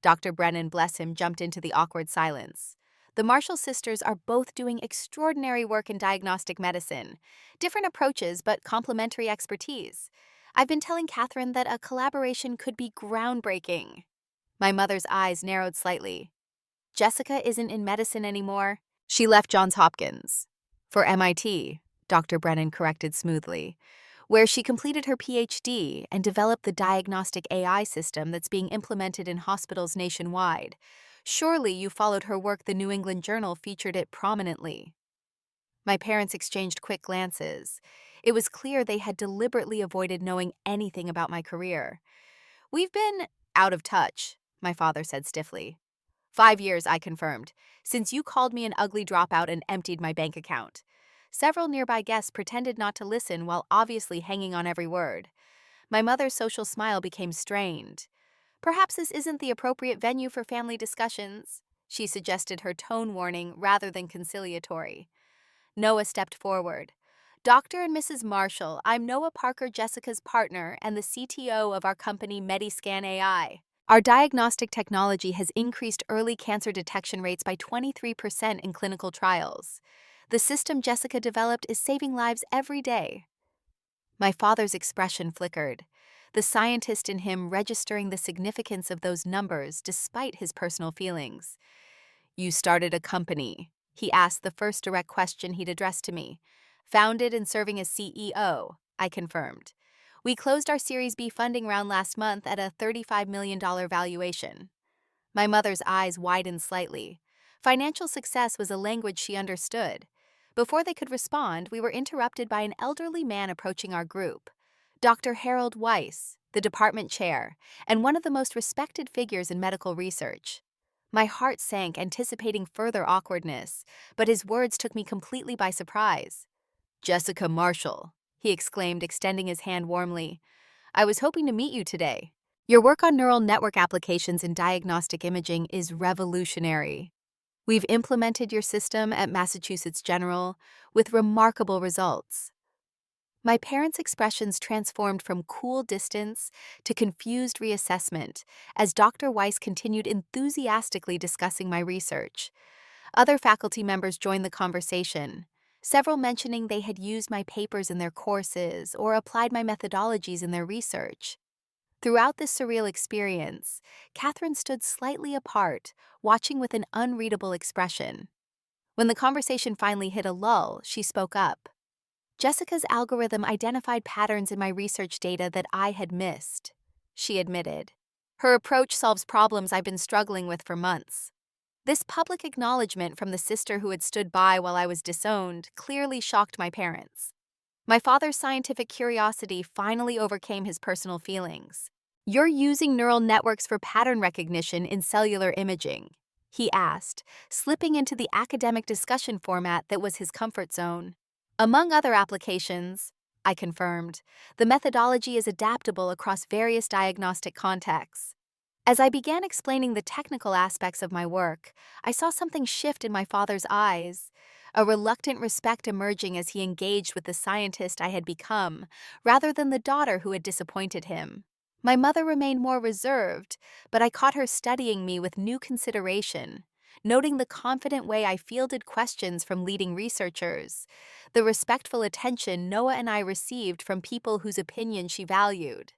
Dr. Brennan, bless him, jumped into the awkward silence. The Marshall sisters are both doing extraordinary work in diagnostic medicine. Different approaches, but complementary expertise. I've been telling Catherine that a collaboration could be groundbreaking. My mother's eyes narrowed slightly. Jessica isn't in medicine anymore. She left Johns Hopkins. For MIT, Dr. Brennan corrected smoothly, where she completed her PhD and developed the diagnostic AI system that's being implemented in hospitals nationwide. Surely you followed her work. The New England Journal featured it prominently. My parents exchanged quick glances. It was clear they had deliberately avoided knowing anything about my career. We've been out of touch, my father said stiffly. 5 years, I confirmed, since you called me an ugly dropout and emptied my bank account. Several nearby guests pretended not to listen while obviously hanging on every word. My mother's social smile became strained. Perhaps this isn't the appropriate venue for family discussions, she suggested, her tone warning rather than conciliatory. Noah stepped forward. Dr. and Mrs. Marshall, I'm Noah Parker, Jessica's partner and the CTO of our company Mediscan AI. Our diagnostic technology has increased early cancer detection rates by 23% in clinical trials. The system Jessica developed is saving lives every day. My father's expression flickered, the scientist in him registering the significance of those numbers despite his personal feelings. You started a company, he asked, the first direct question he'd addressed to me. Founded and serving as CEO, I confirmed. We closed our Series B funding round last month at a $35 million valuation. My mother's eyes widened slightly. Financial success was a language she understood. Before they could respond, we were interrupted by an elderly man approaching our group. Dr. Harold Weiss, the department chair, and one of the most respected figures in medical research. My heart sank, anticipating further awkwardness, but his words took me completely by surprise. Jessica Marshall, he exclaimed, extending his hand warmly. I was hoping to meet you today. Your work on neural network applications in diagnostic imaging is revolutionary. We've implemented your system at Massachusetts General with remarkable results. My parents' expressions transformed from cool distance to confused reassessment as Dr. Weiss continued enthusiastically discussing my research. Other faculty members joined the conversation, several mentioning they had used my papers in their courses or applied my methodologies in their research. Throughout this surreal experience, Catherine stood slightly apart, watching with an unreadable expression. When the conversation finally hit a lull, she spoke up. Jessica's algorithm identified patterns in my research data that I had missed, she admitted. Her approach solves problems I've been struggling with for months. This public acknowledgement from the sister who had stood by while I was disowned clearly shocked my parents. My father's scientific curiosity finally overcame his personal feelings. You're using neural networks for pattern recognition in cellular imaging, he asked, slipping into the academic discussion format that was his comfort zone. Among other applications, I confirmed, the methodology is adaptable across various diagnostic contexts. As I began explaining the technical aspects of my work, I saw something shift in my father's eyes, a reluctant respect emerging as he engaged with the scientist I had become, rather than the daughter who had disappointed him. My mother remained more reserved, but I caught her studying me with new consideration, noting the confident way I fielded questions from leading researchers, the respectful attention Noah and I received from people whose opinion she valued.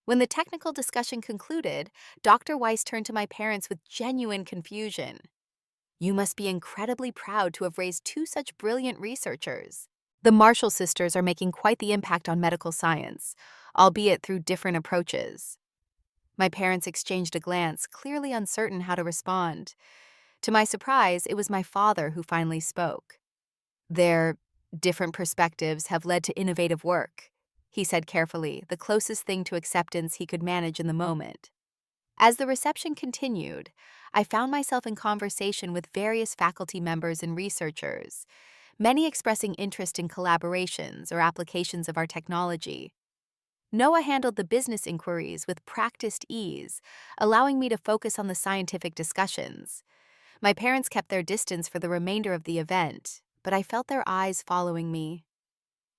When the technical discussion concluded, Dr. Weiss turned to my parents with genuine confusion. You must be incredibly proud to have raised two such brilliant researchers. The Marshall sisters are making quite the impact on medical science, albeit through different approaches. My parents exchanged a glance, clearly uncertain how to respond. To my surprise, it was my father who finally spoke. Their different perspectives have led to innovative work, he said carefully, the closest thing to acceptance he could manage in the moment. As the reception continued, I found myself in conversation with various faculty members and researchers, many expressing interest in collaborations or applications of our technology. Noah handled the business inquiries with practiced ease, allowing me to focus on the scientific discussions. My parents kept their distance for the remainder of the event, but I felt their eyes following me.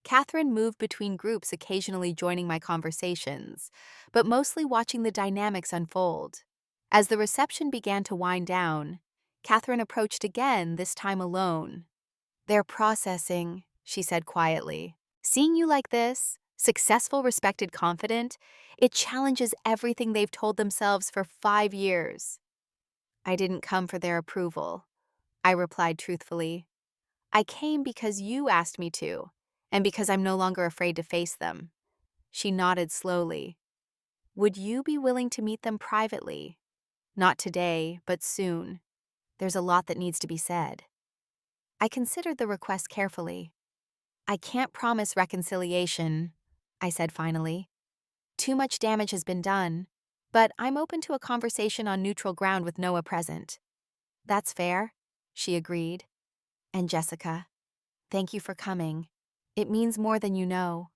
Catherine moved between groups, occasionally joining my conversations, but mostly watching the dynamics unfold. As the reception began to wind down, Catherine approached again, this time alone. "They're processing," she said quietly. "Seeing you like this, successful, respected, confident, it challenges everything they've told themselves for 5 years." "I didn't come for their approval," I replied truthfully. "I came because you asked me to, and because I'm no longer afraid to face them." She nodded slowly. "Would you be willing to meet them privately? Not today, but soon. There's a lot that needs to be said." I considered the request carefully. "I can't promise reconciliation," I said finally. "Too much damage has been done, but I'm open to a conversation on neutral ground with Noah present." "That's fair," she agreed. "And Jessica, thank you for coming. It means more than you know."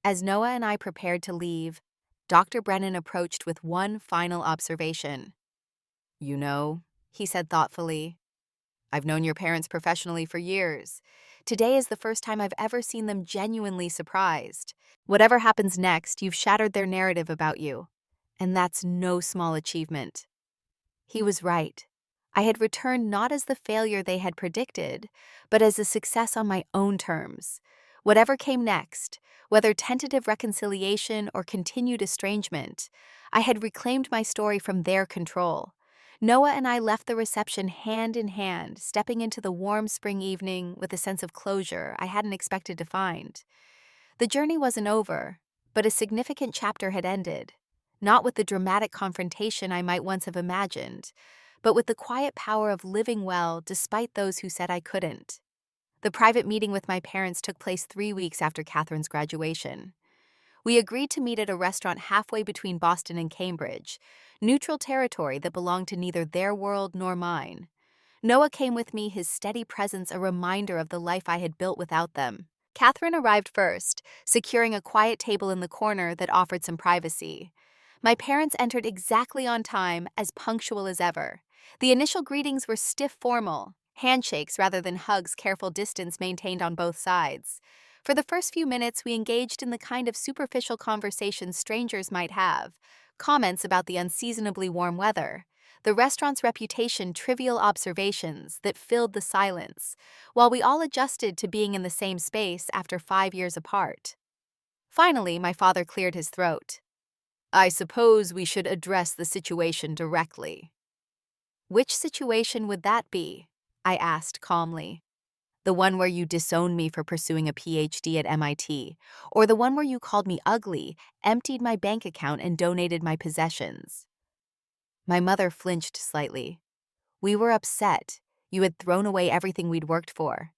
As Noah and I prepared to leave, Dr. Brennan approached with one final observation. "You know," he said thoughtfully, "I've known your parents professionally for years. Today is the first time I've ever seen them genuinely surprised. Whatever happens next, you've shattered their narrative about you. And that's no small achievement." He was right. I had returned not as the failure they had predicted, but as a success on my own terms. Whatever came next, whether tentative reconciliation or continued estrangement, I had reclaimed my story from their control. Noah and I left the reception hand in hand, stepping into the warm spring evening with a sense of closure I hadn't expected to find. The journey wasn't over, but a significant chapter had ended, not with the dramatic confrontation I might once have imagined, but with the quiet power of living well despite those who said I couldn't. The private meeting with my parents took place 3 weeks after Catherine's graduation. We agreed to meet at a restaurant halfway between Boston and Cambridge, neutral territory that belonged to neither their world nor mine. Noah came with me, his steady presence a reminder of the life I had built without them. Catherine arrived first, securing a quiet table in the corner that offered some privacy. My parents entered exactly on time, as punctual as ever. The initial greetings were stiff formal, handshakes rather than hugs, careful distance maintained on both sides. For the first few minutes, we engaged in the kind of superficial conversation strangers might have, comments about the unseasonably warm weather, the restaurant's reputation, trivial observations that filled the silence, while we all adjusted to being in the same space after 5 years apart. Finally, my father cleared his throat. "I suppose we should address the situation directly." "Which situation would that be?" I asked calmly. "The one where you disowned me for pursuing a PhD at MIT, or the one where you called me ugly, emptied my bank account, and donated my possessions?" My mother flinched slightly. "We were upset. You had thrown away everything we'd worked for."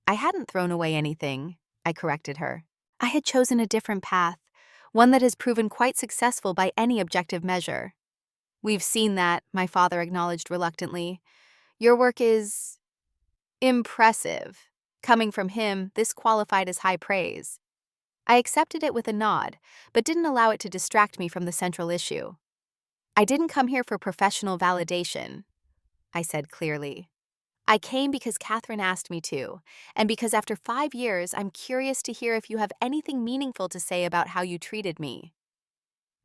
"I hadn't thrown away anything," I corrected her. "I had chosen a different path, one that has proven quite successful by any objective measure." "We've seen that," my father acknowledged reluctantly. "Your work is impressive." Coming from him, this qualified as high praise. I accepted it with a nod, but didn't allow it to distract me from the central issue. "I didn't come here for professional validation," I said clearly. "I came because Catherine asked me to, and because after 5 years, I'm curious to hear if you have anything meaningful to say about how you treated me."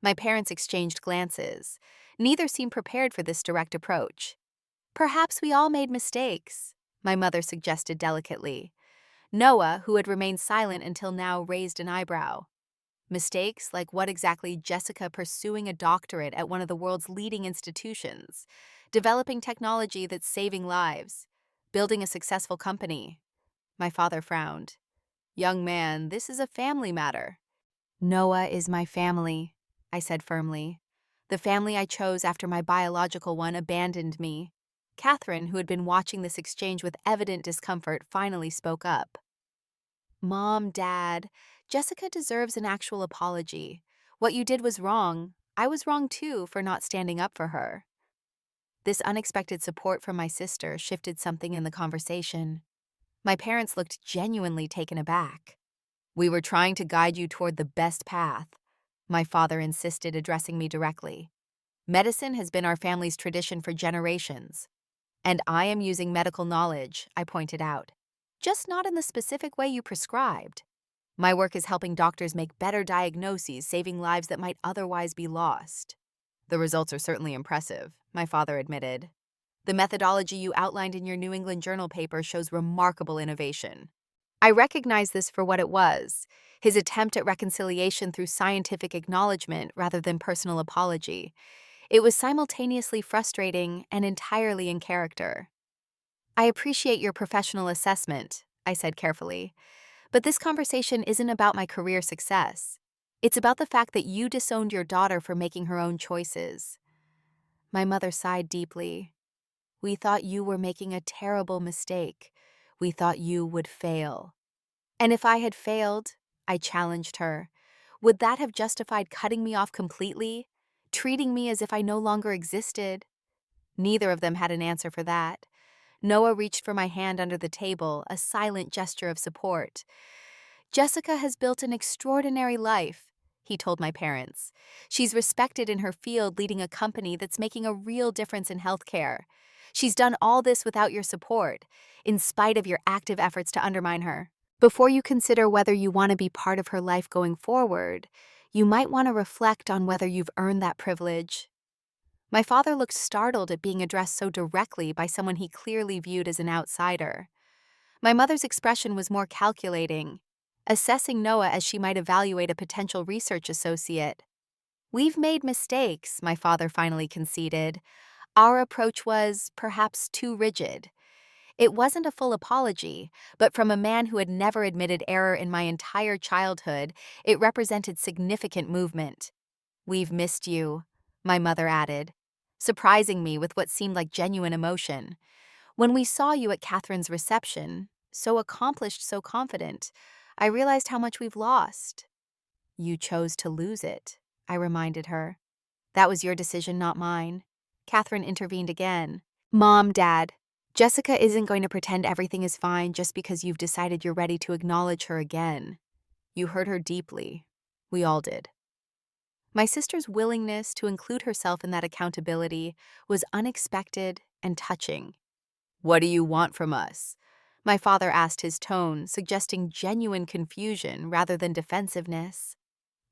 My parents exchanged glances. Neither seemed prepared for this direct approach. "Perhaps we all made mistakes," my mother suggested delicately. Noah, who had remained silent until now, raised an eyebrow. "Mistakes? Like what exactly?" "Jessica pursuing a doctorate at one of the world's leading institutions, developing technology that's saving lives, building a successful company." My father frowned. "Young man, this is a family matter." "Noah is my family," I said firmly. "The family I chose after my biological one abandoned me." Catherine, who had been watching this exchange with evident discomfort, finally spoke up. "Mom, Dad, Jessica deserves an actual apology. What you did was wrong. I was wrong too for not standing up for her. This unexpected support from my sister shifted something in the conversation. My parents looked genuinely taken aback. "We were trying to guide you toward the best path," my father insisted, addressing me directly. "Medicine has been our family's tradition for generations, and I am using medical knowledge," I pointed out. "Just not in the specific way you prescribed. My work is helping doctors make better diagnoses, saving lives that might otherwise be lost." "The results are certainly impressive," my father admitted. "The methodology you outlined in your New England Journal paper shows remarkable innovation." I recognized this for what it was, his attempt at reconciliation through scientific acknowledgement rather than personal apology. It was simultaneously frustrating and entirely in character. "I appreciate your professional assessment," I said carefully, "but this conversation isn't about my career success. It's about the fact that you disowned your daughter for making her own choices." My mother sighed deeply. "We thought you were making a terrible mistake. We thought you would fail." "And if I had failed," I challenged her, "would that have justified cutting me off completely, treating me as if I no longer existed?" Neither of them had an answer for that. Noah reached for my hand under the table, a silent gesture of support. "Jessica has built an extraordinary life," he told my parents. "She's respected in her field, leading a company that's making a real difference in healthcare. She's done all this without your support, in spite of your active efforts to undermine her. Before you consider whether you want to be part of her life going forward, you might want to reflect on whether you've earned that privilege." My father looked startled at being addressed so directly by someone he clearly viewed as an outsider. My mother's expression was more calculating, assessing Noah as she might evaluate a potential research associate. "We've made mistakes," my father finally conceded. "Our approach was, perhaps, too rigid." It wasn't a full apology, but from a man who had never admitted error in my entire childhood, it represented significant movement. "We've missed you," my mother added, surprising me with what seemed like genuine emotion. "When we saw you at Catherine's reception, so accomplished, so confident, I realized how much we've lost." "You chose to lose it," I reminded her. "That was your decision, not mine." Catherine intervened again. "Mom, Dad, Jessica isn't going to pretend everything is fine just because you've decided you're ready to acknowledge her again. You hurt her deeply. We all did." My sister's willingness to include herself in that accountability was unexpected and touching. "What do you want from us?" my father asked, his tone suggesting genuine confusion rather than defensiveness.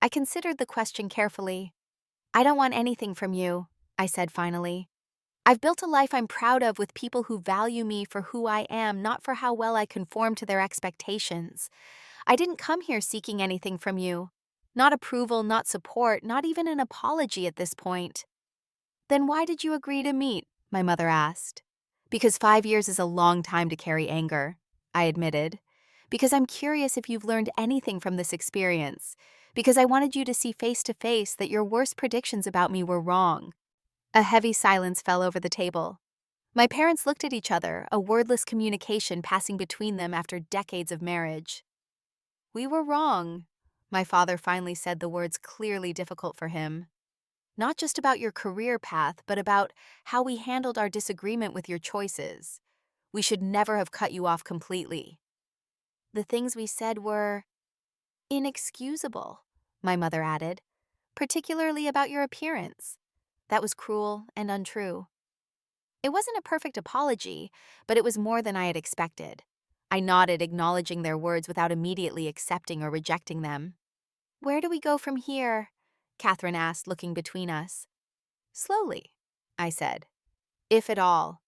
I considered the question carefully. "I don't want anything from you," I said finally. "I've built a life I'm proud of with people who value me for who I am, not for how well I conform to their expectations. I didn't come here seeking anything from you. Not approval, not support, not even an apology at this point." "Then why did you agree to meet?" my mother asked. "Because 5 years is a long time to carry anger," I admitted. "Because I'm curious if you've learned anything from this experience. Because I wanted you to see face to face that your worst predictions about me were wrong." A heavy silence fell over the table. My parents looked at each other, a wordless communication passing between them after decades of marriage. "We were wrong," my father finally said, the words clearly difficult for him. "Not just about your career path, but about how we handled our disagreement with your choices. We should never have cut you off completely. The things we said were inexcusable," my mother added, "particularly about your appearance. That was cruel and untrue." It wasn't a perfect apology, but it was more than I had expected. I nodded, acknowledging their words without immediately accepting or rejecting them. "Where do we go from here?" Catherine asked, looking between us. "Slowly," I said. "If at all.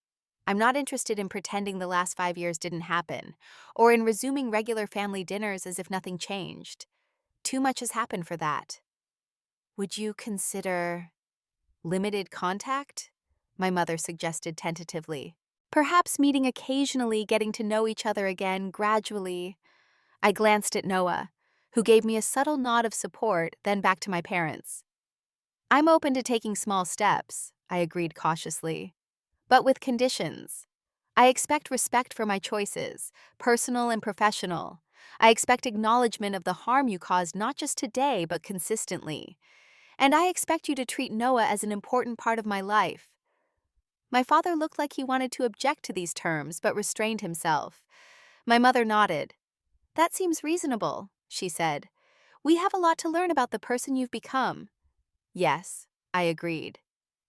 I'm not interested in pretending the last 5 years didn't happen, or in resuming regular family dinners as if nothing changed. Too much has happened for that." "Would you consider limited contact?" my mother suggested tentatively. "Perhaps meeting occasionally, getting to know each other again, gradually." I glanced at Noah, who gave me a subtle nod of support, then back to my parents. "I'm open to taking small steps," I agreed cautiously, "but with conditions. I expect respect for my choices, personal and professional. I expect acknowledgement of the harm you caused not just today, but consistently. And I expect you to treat Noah as an important part of my life. My father looked like he wanted to object to these terms, but restrained himself. My mother nodded. That seems reasonable, she said. We have a lot to learn about the person you've become. Yes, I agreed.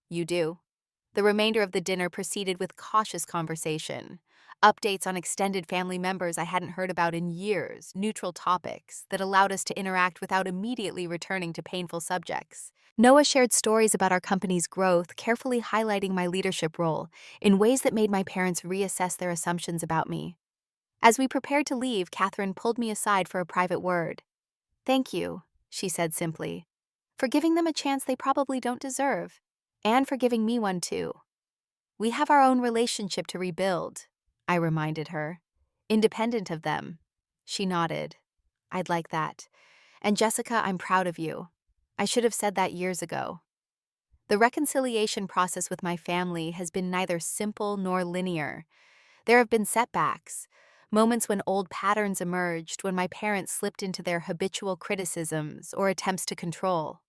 You do. The remainder of the dinner proceeded with cautious conversation. Updates on extended family members I hadn't heard about in years, neutral topics that allowed us to interact without immediately returning to painful subjects. Noah shared stories about our company's growth, carefully highlighting my leadership role in ways that made my parents reassess their assumptions about me. As we prepared to leave, Catherine pulled me aside for a private word. Thank you, she said simply, for giving them a chance they probably don't deserve, and for giving me one too. We have our own relationship to rebuild, I reminded her, independent of them. She nodded. I'd like that. And Jessica, I'm proud of you. I should have said that years ago. The reconciliation process with my family has been neither simple nor linear. There have been setbacks, moments when old patterns emerged, when my parents slipped into their habitual criticisms or attempts to control.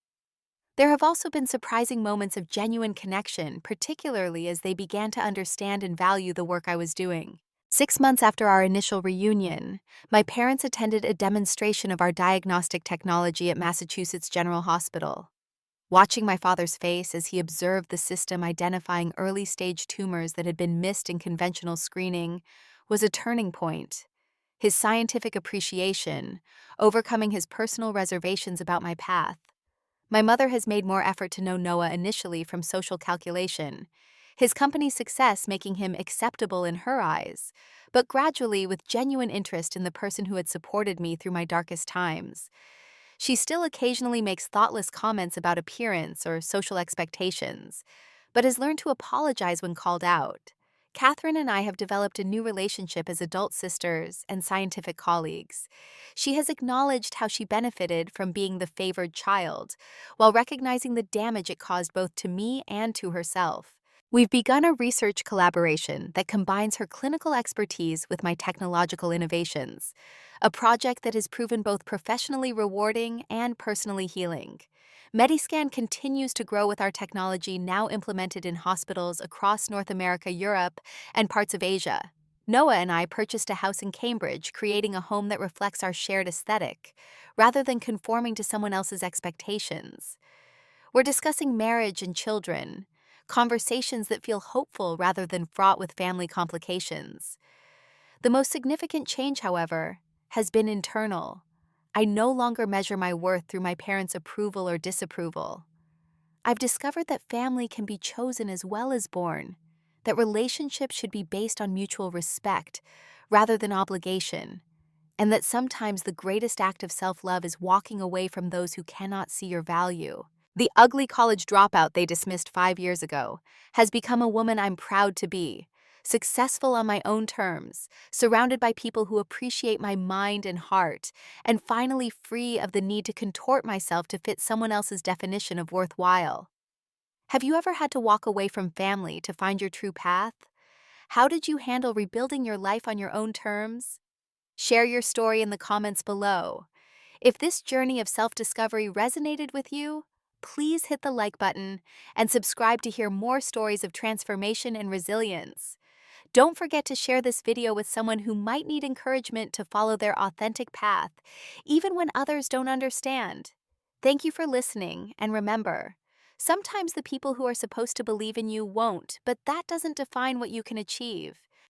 There have also been surprising moments of genuine connection, particularly as they began to understand and value the work I was doing. 6 months after our initial reunion, my parents attended a demonstration of our diagnostic technology at Massachusetts General Hospital. Watching my father's face as he observed the system identifying early-stage tumors that had been missed in conventional screening was a turning point. His scientific appreciation, overcoming his personal reservations about my path. My mother has made more effort to know Noah initially from social calculation, his company's success making him acceptable in her eyes, but gradually with genuine interest in the person who had supported me through my darkest times. She still occasionally makes thoughtless comments about appearance or social expectations, but has learned to apologize when called out. Catherine and I have developed a new relationship as adult sisters and scientific colleagues. She has acknowledged how she benefited from being the favored child, while recognizing the damage it caused both to me and to herself. We've begun a research collaboration that combines her clinical expertise with my technological innovations, a project that has proven both professionally rewarding and personally healing. Mediscan continues to grow with our technology now implemented in hospitals across North America, Europe, and parts of Asia. Noah and I purchased a house in Cambridge, creating a home that reflects our shared aesthetic, rather than conforming to someone else's expectations. We're discussing marriage and children, conversations that feel hopeful rather than fraught with family complications. The most significant change, however, has been internal. I no longer measure my worth through my parents' approval or disapproval. I've discovered that family can be chosen as well as born, that relationships should be based on mutual respect rather than obligation, and that sometimes the greatest act of self-love is walking away from those who cannot see your value. The ugly college dropout they dismissed 5 years ago has become a woman I'm proud to be, successful on my own terms, surrounded by people who appreciate my mind and heart, and finally free of the need to contort myself to fit someone else's definition of worthwhile. Have you ever had to walk away from family to find your true path? How did you handle rebuilding your life on your own terms? Share your story in the comments below. If this journey of self-discovery resonated with you, please hit the like button and subscribe to hear more stories of transformation and resilience. Don't forget to share this video with someone who might need encouragement to follow their authentic path, even when others don't understand. Thank you for listening, and remember, sometimes the people who are supposed to believe in you won't, but that doesn't define what you can achieve.